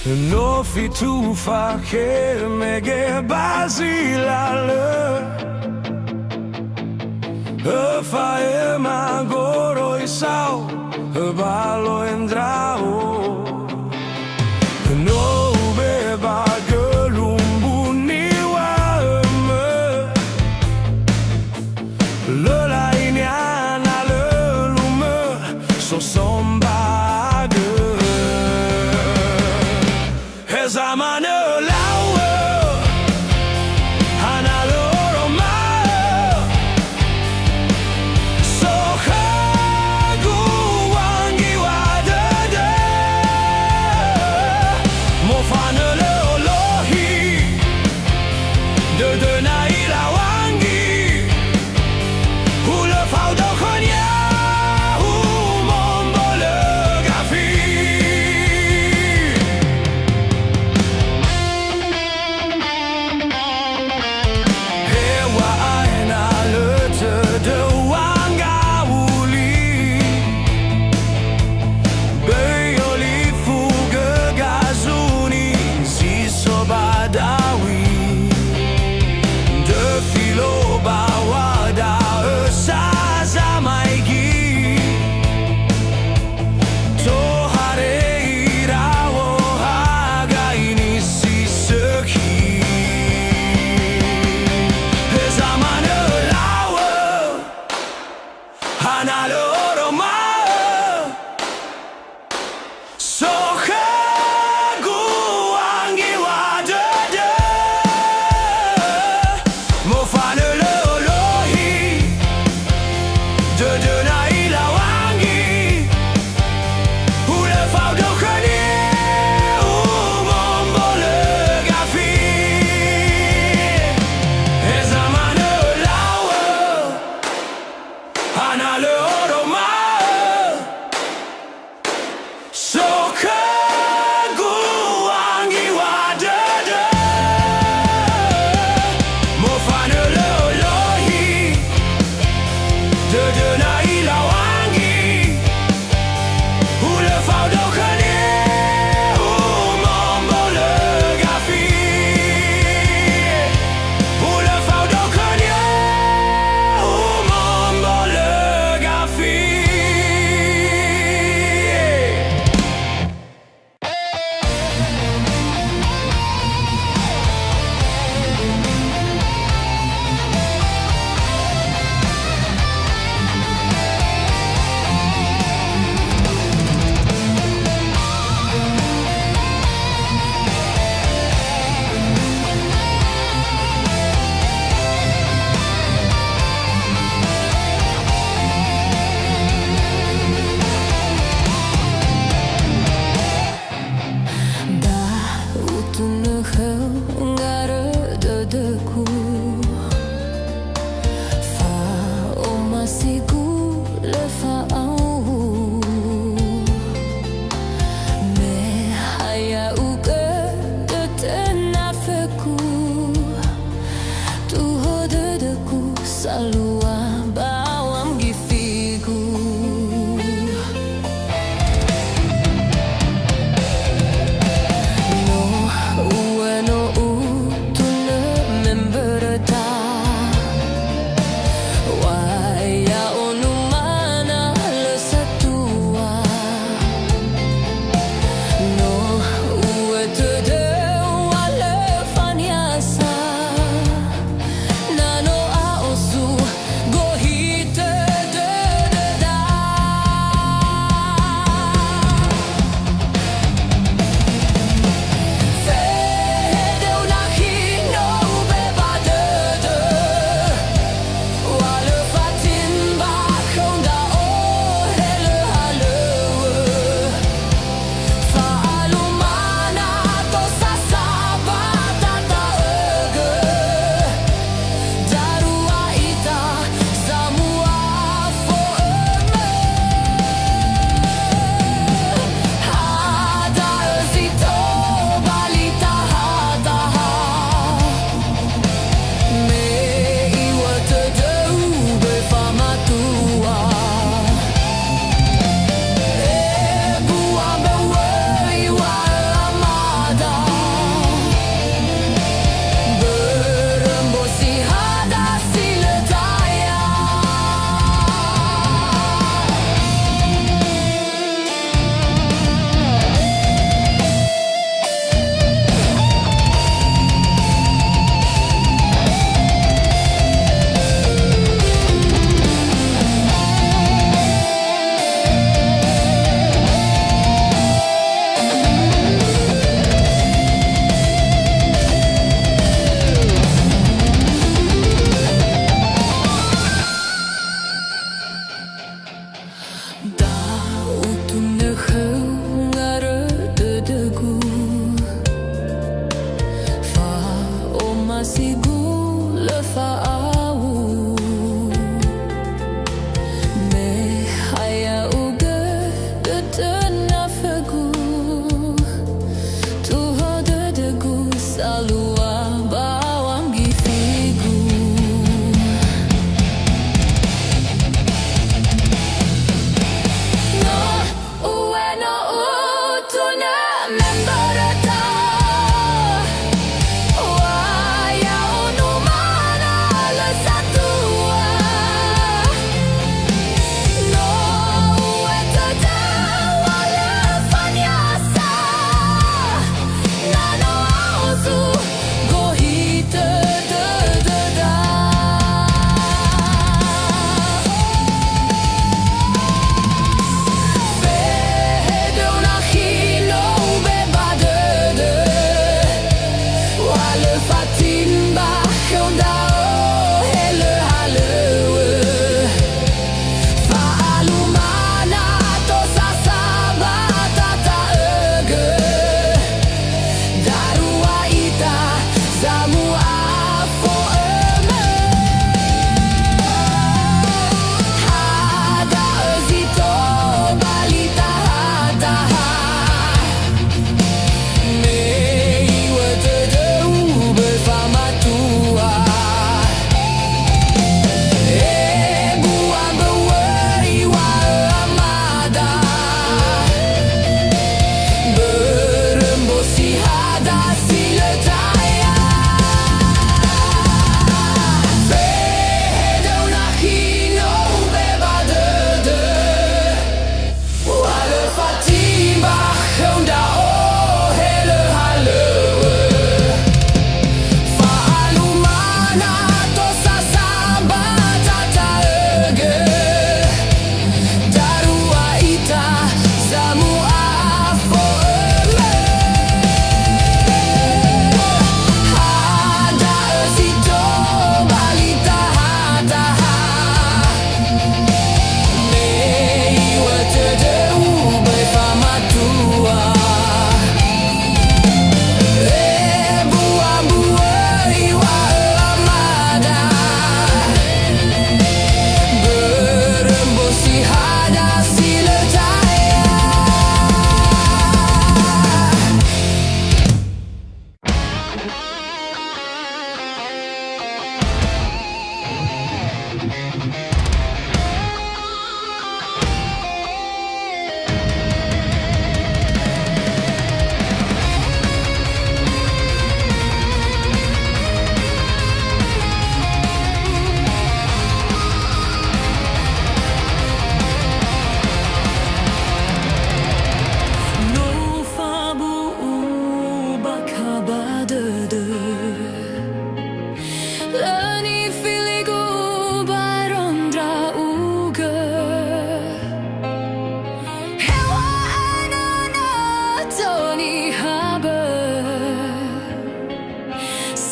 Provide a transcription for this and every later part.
No fi tu fa che me che basilale fa e magoro e sau ballo endrao no beba gelumbu ni wa me le la iniana le lume so somba Zamane laue Ana loro mae So hagu wangi wadede Mo fane le olohi De na ila wangi Hoe le fau do khonia Humombo Logafi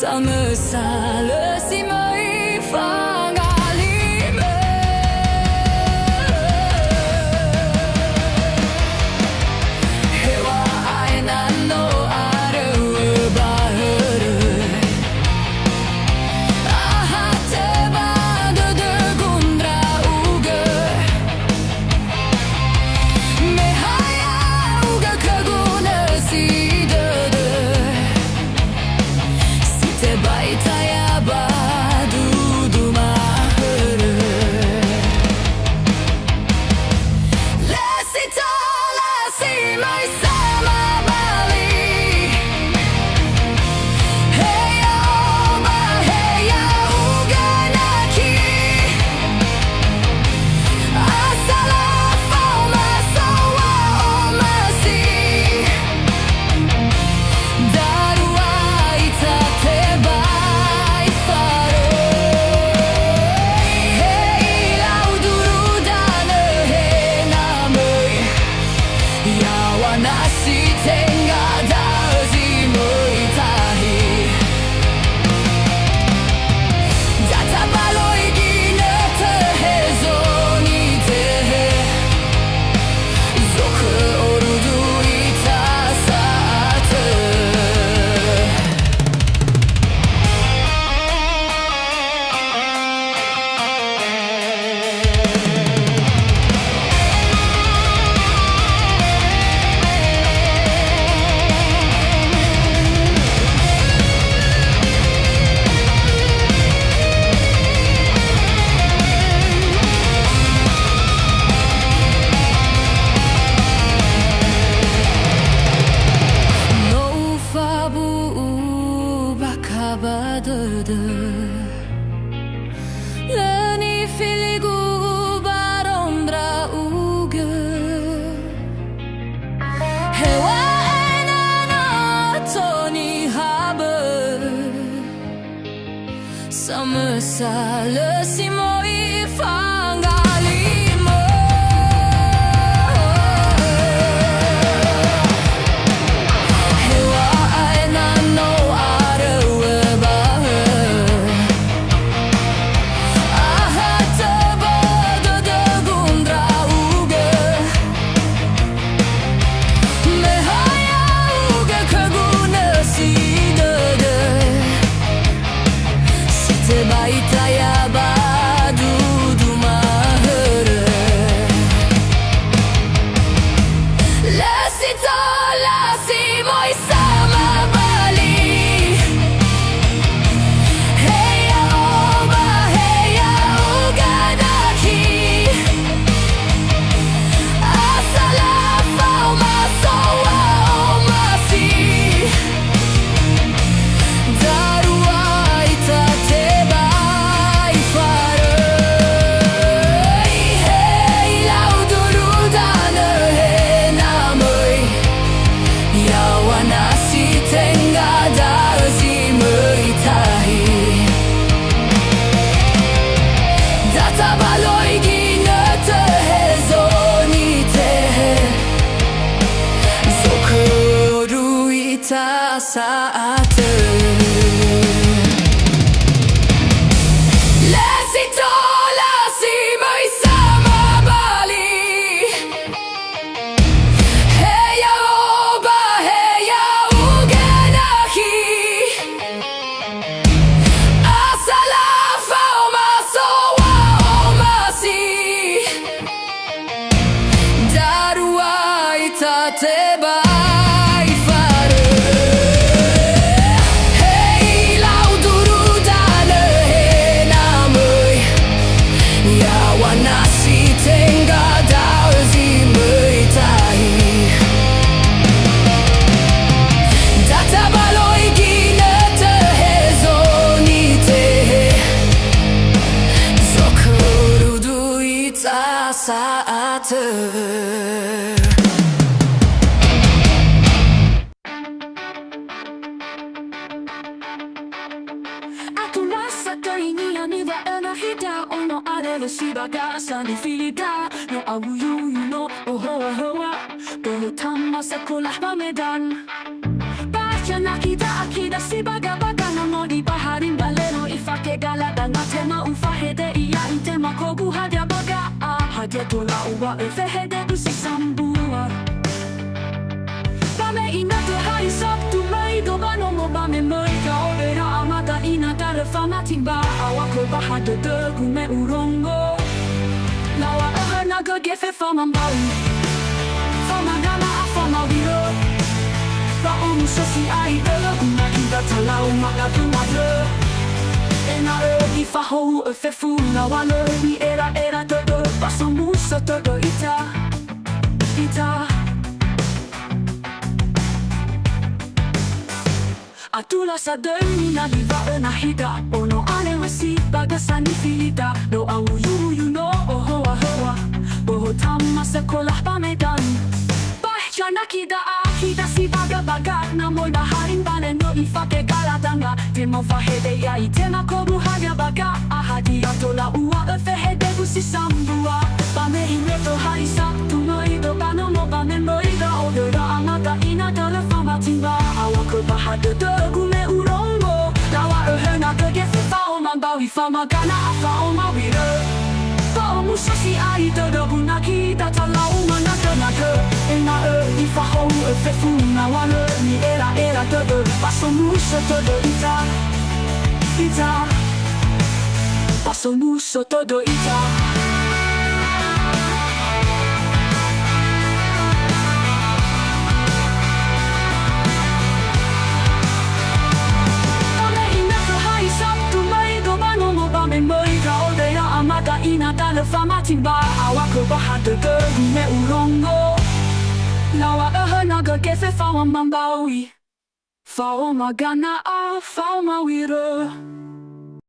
Sama salah si mai fangalime Hewa ainan no aru bahru Ahate badu gundra uga Mehaya uga kaguna si Terbaik saya badu mahir Lesi tolasi mai sama bali Hey oma hey ya uganaki Asala foma sawa omasi Daruai tate Leni filigu barondra uga Hewa enana toni haber Sama salah si moi fangalimo Hewa enana Terbaik saya badu mahir Lesi tolasi moi sama bali Hey ya oma hey ya uganaki Asala foma sawa omasi Daruai tate saat Lesi tolasi mai sama bali Hey ya oba hey ya uganaki Asala foma sowa omasi Daruai tateba saat Aku rasa keinian iba enak hida Ono adalah sebagai sani filida No awu yuyu no ohoa hoa Terutama sekolah Medan Baca nak kita akidah sebagai bagana mau di na tema ufahede ia itema kogu hadia baga hadia tola uwa efehede usisambua Bame ina to hai sabtu mai do bano mo bame mai ka olera amata ina tara fama timba awako bahado de gume urongo Lawa naga gefe fama mbau Fama gana fama wiro Ba omu sosi ai dela guna kita talau maka tumadre Enak i faho e fefu lawa le ni era todo Paso musa todo ita Atula sa demi na diva na hida Ono ane wasi bagasani filita No au you know hoa Boho tama sekolah pamedan Bahjana kida akida si baga Na moi baharin bane no ifake galatanga Tema fahede ya itema kobu haga baga Ahadi atola ua efehede busi sambua Bame ineto hari sabtu noido Bano mo bame moida Odera amata ina telefama timba Awako bahade gume urongo Lawa ehena kegefe fao mambawi fama gana afao mawire Fao musasi ai todo guna kita talau manaka Ena i faho efefu na wale ni era todo Paso musa todo ita Paso musa todo ita Amata ina tala fama timba Awako bahada ke gume urongo Lawa naga gefe fawa mambawi Fawa magana fao mawira